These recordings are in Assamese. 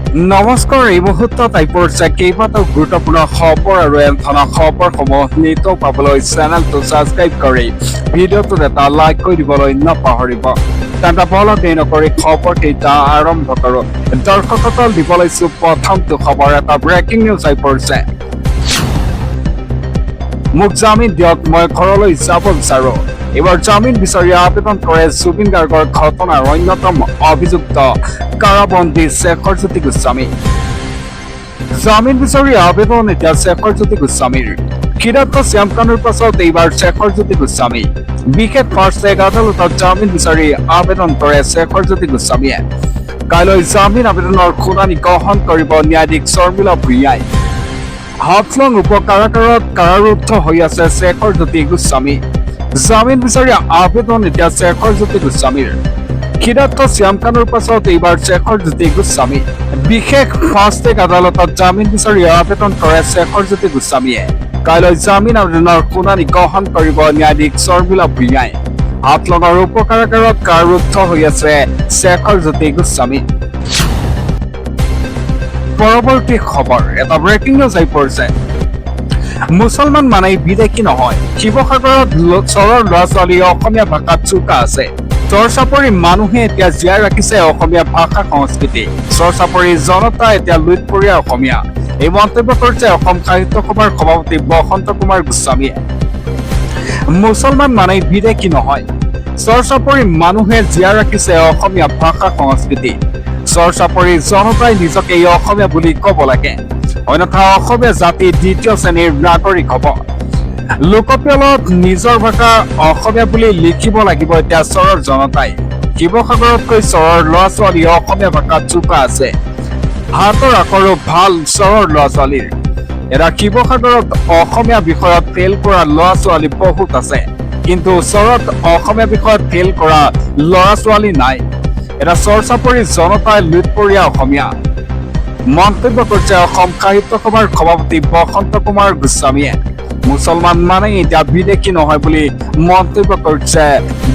নমস্কাৰ, এই মুহূৰ্তত আহি পৰিছে কেইবাটাও গুৰুত্বপূৰ্ণ খবৰ আৰু এনে খবৰসমূহ নিতৌ পাবলৈ চেনেলটো ছাবস্ক্ৰাইব কৰি ভিডিঅ'টোত এটা লাইক কৰি দিবলৈ নাপাহৰিব। তেন্তে বলক দেৰি নকৰি খবৰকেইটা আৰম্ভ কৰোঁ। দৰ্শকসকল দিব লৈছো প্ৰথমটো খবৰ, এটা ব্ৰেকিং নিউজ আহি পৰিছে। মোক জামিন দিয়ক, মই ঘৰলৈ যাব বিচাৰো। এবাৰ জামিন বিচাৰি আবেদন কৰে জুবিন গাৰ্গৰ ঘটনাৰ অন্যতম অভিযুক্ত কাৰাবন্দী শেখৰজ্যোতি গোস্বামী। জামিন বিচাৰি আবেদন এতিয়া শেখৰজ্যোতি গোস্বামীৰ। ক্ষীৰাক্ত শ্যামকানুৰ পাছত এইবাৰ শেখৰজ্যোতি গোস্বামী। বিশেষ ফাষ্ট ট্ৰেক আদালতত জামিন বিচাৰি আবেদন কৰে শেখৰজ্যোতি গোস্বামীয়ে। কাইলৈ জামিন আবেদনৰ শুনানি গ্ৰহণ কৰিব ন্যায়াধীশ শৰ্মিলা ভূঞাই। হাফলং উপ কাৰাগাৰত কাৰাৰুদ্ধ হৈ আছে শেখৰজ্যোতি গোস্বামী। জামিন বিচাৰি আবেদন এতিয়া শেখৰজ্যোতি গোস্বামীৰ। ক্ষীৰাক্ত শ্যামকানুৰ পাছত এইবাৰ শেখৰজ্যোতি গোস্বামী। বিশেষ ফাষ্ট ট্ৰেক আদালতত জামিন বিচাৰি আবেদন কৰে শেখৰজ্যোতি গোস্বামীয়ে। কাইলৈ জামিন আবেদনৰ শুনানি গ্ৰহণ কৰিব ন্যায়াধীশ শৰ্মিলা ভূঞাই। হাফলঙৰ উপ কাৰাগাৰত কাৰাৰুদ্ধ হৈ আছে শেখৰজ্যোতি গোস্বামী। পৰৱৰ্তী খবৰ, এটা ব্ৰেকিং নিউজ আহি পৰিছে। মুছলমান মানেই বিদেশী নহয়, শিৱসাগৰত চৰৰ ল'ৰা ছোৱালীয়ে অসমীয়া ভাষাত চোকা আছে। চৰ-চাপৰি মানুহে এতিয়া জীয়াই ৰাখিছে অসমীয়া ভাষা সংস্কৃতি। চৰ-চাপৰি জনতা এতিয়া লুইতপৰীয়া অসমীয়া। এই মন্তব্য কৰিছে অসম সাহিত্য সভাৰ সভাপতি বসন্ত কুমাৰ গোস্বামীয়ে। মুছলমান মানেই বিদেশী নহয়, চৰ-চাপৰি মানুহে জীয়াই ৰাখিছে অসমীয়া ভাষা সংস্কৃতি। চৰ-চাপৰি জনতাই নিজকে অসমীয়া বুলি ক'ব লাগে, অন্যথা অসমীয়া জাতি দ্বিতীয় শ্ৰেণীৰ নাগৰিক হ'ব। লোকপিয়লত নিজৰ ভাষা অসমীয়া বুলি লিখিব লাগিব এতিয়া চৰৰ জনতাই। শিৱসাগৰতকৈ চৰৰ ল'ৰা ছোৱালী অসমীয়া ভাষাত চোকা আছে। হাতৰ আখৰো ভাল চৰৰ ল'ৰা ছোৱালীৰ। এতিয়া শিৱসাগৰত অসমীয়া বিষয়ত ফেইল কৰা ল'ৰা ছোৱালী বহুত আছে, কিন্তু চৰত অসমীয়া বিষয়ত ফেইল কৰা ল'ৰা ছোৱালী নাই। এটা চৰ-চাপৰি জনতাই লুইতপৰীয়া অসমীয়া। মন্তব্য কৰিছে অসম সাহিত্য সভাৰ সভাপতি বসন্ত কুমাৰ গোস্বামীয়ে। মুছলমান মানে এতিয়া বিদেশী নহয় বুলি মন্তব্য কৰিছে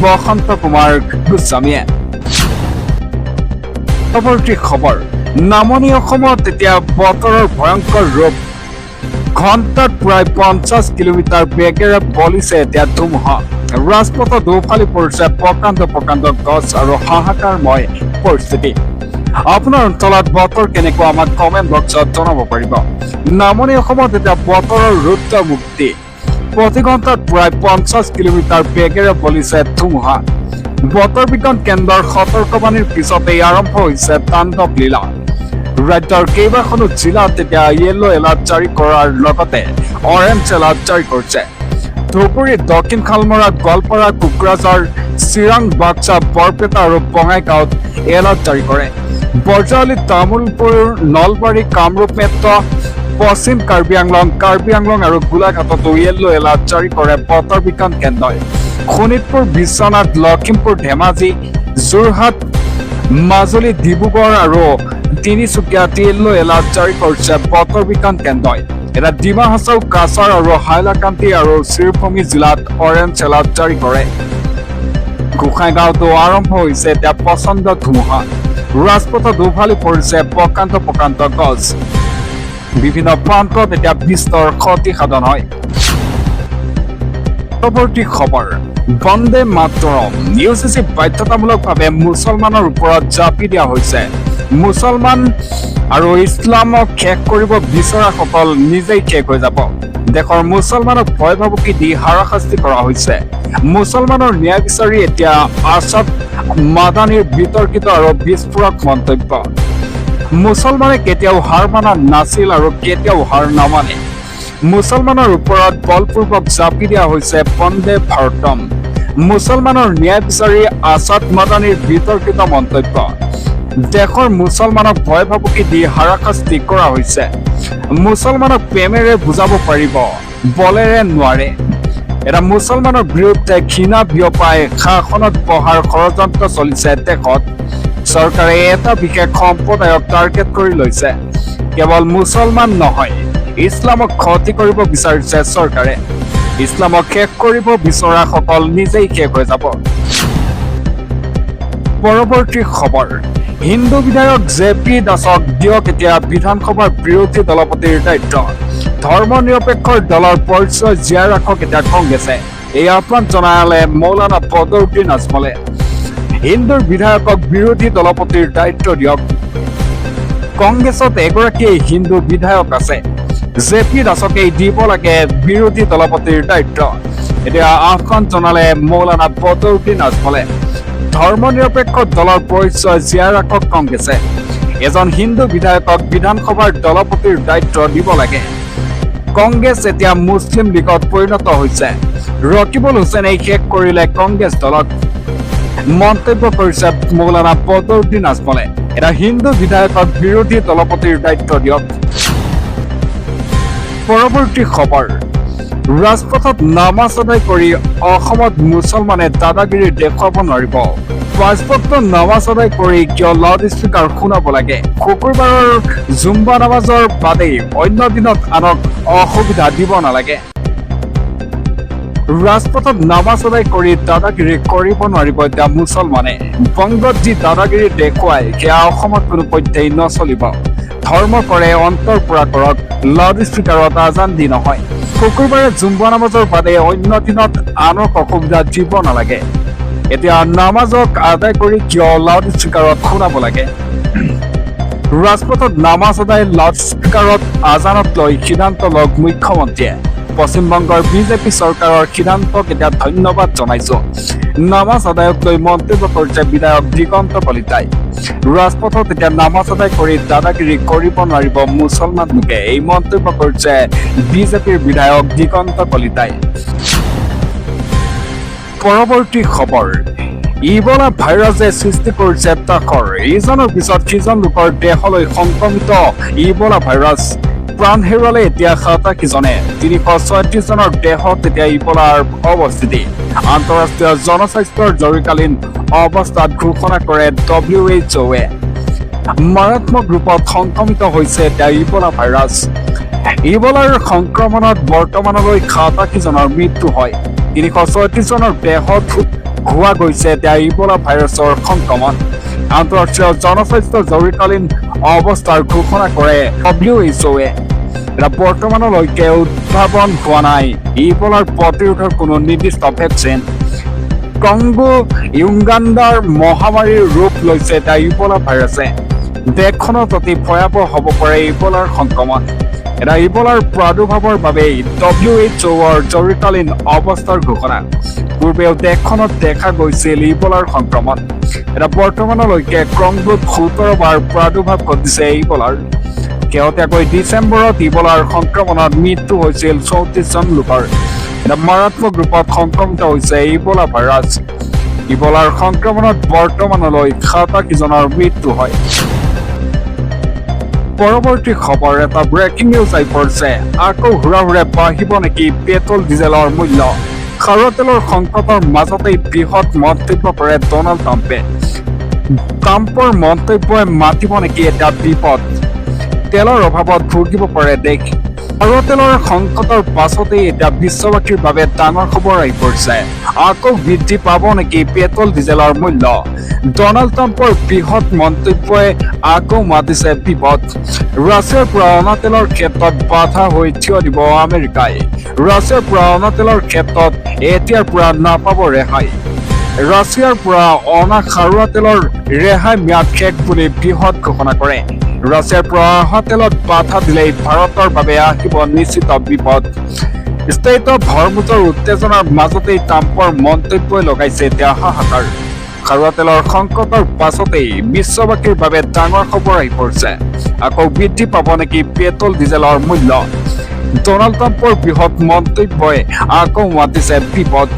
বসন্ত কুমাৰ গোস্বামীয়ে। পৰৱৰ্তী খবৰ, নামনি অসমত এতিয়া বতৰৰ ভয়ংকৰ ৰূপ। ঘণ্টাত প্ৰায় 50 কিলোমিটাৰ বেগেৰে বলিছে এতিয়া ধুমুহা। ৰাজপথত দুফালি পৰিছে প্ৰকাণ্ড গছ আৰু হাহাকাৰময় পৰিস্থিতি। আপোনাৰ অঞ্চলত বতৰ কেনেকুৱা আমাক কমেণ্ট বক্সত জনাব পাৰিব। নামনি অসমত এতিয়া বতৰৰ ৰুদ্ৰ মুক্তি। প্ৰতি ঘণ্টাত প্ৰায় 50 কিলোমিটাৰ বেগেৰে বলিছে ধুমুহা। বতৰ বিজ্ঞান কেন্দ্ৰৰ সতৰ্কবাণীৰ পিছতেই আৰম্ভ হৈছে তাণ্ডৱ লীলা। ৰাজ্যৰ কেইবাখনো জিলাত এতিয়া য়েলো এলাৰ্ট জাৰি কৰাৰ লগতে অৰেঞ্জ এলাৰ্ট জাৰি কৰিছে। ধুবুৰী, দক্ষিণ শালমৰা, গোৱালপাৰা, কোকৰাঝাৰ, চিৰাং, বাক্সা, বৰপেটা আৰু বঙাইগাঁৱত এলাৰ্ট জাৰি কৰে। বৰজাৱলী, তামুলপুৰ, নলবাৰী, কামৰূপ মেট্ৰ, পশ্চিম কাৰ্বি আংলং আৰু গোলাঘাটতো য়েলো এলাৰ্ট জাৰি কৰে বতৰ বিজ্ঞান কেন্দ্ৰই। শোণিতপুৰ, বিশ্বনাথ, লখিমপুৰ, ধেমাজি, যোৰহাট, মাজুলী, ডিব্ৰুগড় আৰু তিনিচুকীয়াত য়েলো এলাৰ্ট জাৰি কৰিছে বতৰ বিজ্ঞান কেন্দ্ৰই। এটা ডিমা হাছাও, কাছাৰ আৰু হাইলাকান্দি আৰু শ্ৰীভূমি জিলাত অৰেঞ্জ এলাৰ্ট জাৰি কৰে। গোসাইগাঁৱতো আৰম্ভ হৈছে এতিয়া প্ৰচণ্ড ধুমুহা। ৰাজপথত দুফালি পৰিছে প্ৰকাণ্ড গছ। বিভিন্ন প্ৰান্তত এতিয়া বিস্তৰ ক্ষতি সাধন হয়। পৰৱৰ্তী খবৰ, বন্দে মাতৰম। UGC বাধ্যতামূলকভাৱে মুছলমানৰ ওপৰত জাপি দিয়া হৈছে। মুছলমান আৰু ইছলামক শেষ কৰিব বিচৰাসকল নিজেই শেষ হৈ যাব। দেশৰ মুছলমানক ভয় ভাবুকি দি হাৰাশাস্তি কৰা হৈছে। মুছলমানৰ ন্যায় বিচাৰি এতিয়া আছাদ মাদানীৰ বিতৰ্কিত আৰু বিস্ফোৰক মন্তব্য। মুছলমানে কেতিয়াও হাৰ মানা নাছিল আৰু কেতিয়াও হাৰ নামানে। মুছলমানৰ ওপৰত বলপূৰ্বক জাপি দিয়া হৈছে বন্দে ভাৰতম। মুছলমানৰ ন্যায় বিচাৰি আছাদ মাদানীৰ বিতৰ্কিত মন্তব্য। দেশৰ মুছলমানক ভয় ভাবুকি দি হাৰাশাস্তি কৰা হৈছে। মুছলমানক প্ৰেমেৰে বুজাব পাৰিব, বলেৰে নোৱাৰে। এটা মুছলমানৰ বিৰুদ্ধে ঘৃণা বিয়পাই শাসনত বহাৰ ষড়যন্ত্ৰ চলিছে দেশত। চৰকাৰে এটা বিশেষ সম্প্ৰদায়ক টাৰ্গেট কৰি লৈছে। কেৱল মুছলমান নহয়, ইছলামক ক্ষতি কৰিব বিচাৰিছে চৰকাৰে। ইছলামক শেষ কৰিব বিচৰাসকল নিজেই শেষ হৈ যাব। পৰৱৰ্তী খবৰ হিন্দু বিধায়ক জে.পি. দাসক দিয়ক এতিয়া বিধানসভাৰ বিৰোধী দলপতিৰ দায়িত্ব ধৰ্ম নিৰপেক্ষ দলৰ পৰিচয় জীয়াই ৰাখক এতিয়া কংগ্ৰেছে এই আহ্বান জনালে মৌলানা বদৰুদ্দিন আজমলে হিন্দুৰ বিধায়কক বিৰোধী দলপতিৰ দায়িত্ব দিয়ক কংগ্ৰেছত এগৰাকী হিন্দু বিধায়ক আছে জে.পি. দাসকে দিব লাগে বিৰোধী দলপতিৰ দায়িত্ব এতিয়া আহ্বান জনালে মৌলানা বদৰুদ্দিন আজমলে ধৰ্ম নিৰপেক্ষ দলৰ পৰিচয় জীয়াই ৰাখক কংগ্ৰেছে এজন হিন্দু বিধায়কক বিধানসভাৰ দলপতিৰ দায়িত্ব দিব লাগে কংগ্ৰেছ এতিয়া মুছলিম লীগত পৰিণত হৈছে ৰকিবুল হুছেইনে শেষ কৰিলে কংগ্ৰেছ দলক মন্তব্য কৰিছে মৌলানা বদৰুদ্দিন আজমলে এটা হিন্দু বিধায়কক বিৰোধী দলপতিৰ দায়িত্ব দিয়ক পৰৱৰ্তী খবৰ ৰাজপথত নামাজ আদায় কৰি অসমত মুছলমানে দাদাগিৰি দেখুৱাব নোৱাৰিব পাঁচবক্ত নামাজ আদায় কৰি কিয় লাউড স্পীকাৰ শুনাব লাগে শুকুৰবাৰৰ জুম্বা নামাজৰ বাদেই অন্য দিনত আনক অসুবিধা দিব নালাগে ৰাজপথত নামাজ আদায় কৰি দাদাগিৰি কৰিব নোৱাৰিব এতিয়া মুছলমানে বংগত যি দাদাগিৰি দেখুৱাই সেয়া অসমত কোনো পধ্যেই নচলিব ধৰ্ম কৰে অন্তৰ পৰা কৰক লাউড স্পীকাৰত আজান দি নহয় শুকুৰবাৰে জুম্বা নামাজৰ বাদে অন্য দিনত আনক অসুবিধা দিব নালাগে এতিয়া নামাজক আদায় কৰি কিয় লাউড স্পীকাৰত শুনাব লাগে ৰাজপথত নামাজ আদায় লাউড স্পীকাৰত আজানত লৈ সিদ্ধান্ত লওক মুখ্যমন্ত্ৰীয়ে পশ্চিমবংগৰ বিজেপি চৰকাৰৰ সিদ্ধান্তক এতিয়া ধন্যবাদ জনাইছো নামাজ আদায়ক লৈ মন্তব্য কৰিছে বিধায়ক দিগন্ত কলিতাই ৰাজপথত এতিয়া নামাজ আদায় কৰি দাদাগিৰি কৰিব নোৱাৰিব মুছলমান লোকে এই মন্তব্য কৰিছে বিজেপিৰ বিধায়ক দিগন্ত কলিতাই পৰৱৰ্তী খবৰ ইবোলা ভাইৰাছে সৃষ্টি কৰিছে তাকৰ ইজনৰ পিছত সিজন লোকৰ দেহলৈ সংক্ৰমিত ইবোলা ভাইৰাছ প্ৰাণ হেৰুৱালে এতিয়া 87 জনে 336 জনৰ দেহত এতিয়া ইবোলাৰ অৱস্থিতি আন্তঃৰাষ্ট্ৰীয় জনস্বাস্থ্যৰ জৰুৰীকালীন অৱস্থাত ঘোষণা কৰে WHO মাৰাত্মক ৰূপত সংক্ৰমিত হৈছে এতিয়া ইবোলা ভাইৰাছ ইবোলাৰ সংক্ৰমণত বৰ্তমানলৈ 87 জনৰ মৃত্যু হয় 336 জনৰ দেহত হোৱা গৈছে এতিয়া ইবোলা ভাইৰাছৰ সংক্ৰমণ আন্তঃৰাষ্ট্ৰীয় জনস্বাস্থ্য জৰুৰীকালীন অৱস্থাৰ ঘোষণা কৰে WHO বৰ্তমানলৈকে উদ্ভাৱন হোৱা নাই ইবোলাৰ প্ৰতিৰোধৰ কোনো নিৰ্দিষ্ট ভেকচিন কংগো ইউগাণ্ডাৰ মহামাৰীৰ ৰূপ লৈছে এতিয়া ইবোলা ভাইৰাছে দেশখনত অতি ভয়াৱহ হ'ব পাৰে ইবোলাৰ সংক্ৰমণ এটা ইবোলাৰ প্ৰাদুৰ্ভাৱৰ বাবেই WHOৰ জৰুৰীকালীন অৱস্থাৰ ঘোষণা পূৰ্বেও দেশখনত দেখা গৈছিল ইবোলাৰ সংক্ৰমণ এটা বৰ্তমানলৈকে কংগোত 17 বাৰ প্ৰাদুৰ্ভাৱ ঘটিছে ইবোলাৰ শেহতীয়াকৈ ডিচেম্বৰত ইবোলাৰ সংক্ৰমণত মৃত্যু হৈছিল 34 জন লোকৰ এটা মাৰাত্মক ৰূপত সংক্ৰমিত হৈছে ইবোলা ভাইৰাছ ইবোলাৰ সংক্ৰমণত বৰ্তমানলৈ 87 জনৰ মৃত্যু হয় পৰৱৰ্তী খবৰ এটা ব্ৰেকিং নিউজ আহি পৰিছে আকৌ হুৰাহুৰে বাঢ়িব নেকি পেট্ৰল ডিজেলৰ মূল্য খাৰুৱা তেলৰ সংকটৰ মাজতেই বৃহৎ মন্তব্য কৰে ডনাল্ড ট্ৰাম্পৰ মন্তব্যই মাতিব নেকি এটা বিপদ তেলৰ অভাৱত ভুগিব পাৰে দেশ খাৰুৱা তেলৰ সংকটৰ পাছতেই এতিয়া বিশ্ববাসীৰ বাবে ডাঙৰ খবৰ আহি পৰিছে আকৌ বৃদ্ধি পাব নেকি পেট্ৰল ডিজেলৰ মূল্য ডনাল্ড ট্ৰাম্পৰ বৃহৎ মন্তব্যই আকৌ মাতিছে বিপদ ৰাছিয়াৰ পৰা অনা তেলৰ ক্ষেত্ৰত বাধা হৈ থিয় দিব আমেৰিকাই ৰাছিয়াৰ পৰা অনা তেলৰ ক্ষেত্ৰত এতিয়াৰ পৰা নাপাব ৰেহাই ৰাছিয়াৰ পৰা অনা খাৰুৱা তেলৰ ৰেহাই ম্যাদ শেষ বুলি বৃহৎ ঘোষণা কৰে ৰাছিয়াৰ পৰা অহা তেলত বাধা দিলেই ভাৰতৰ বাবে আহিব নিশ্চিত বিপদ ষ্টেট অফ হৰমুজৰ উত্তেজনাৰ মাজতেই ট্ৰাম্পৰ মন্তব্যই লগাইছে এতিয়া হাহাকাৰ খাৰুৱা তেলৰ সংকটৰ পাছতেই বিশ্ববাসীৰ বাবে ডাঙৰ খবৰ আহি পৰিছে আকৌ বৃদ্ধি পাব নেকি পেট্ৰল ডিজেলৰ মূল্য ডনাল্ড ট্ৰাম্পৰ বৃহৎ মন্তব্যই আকৌ মাতিছে বিপদ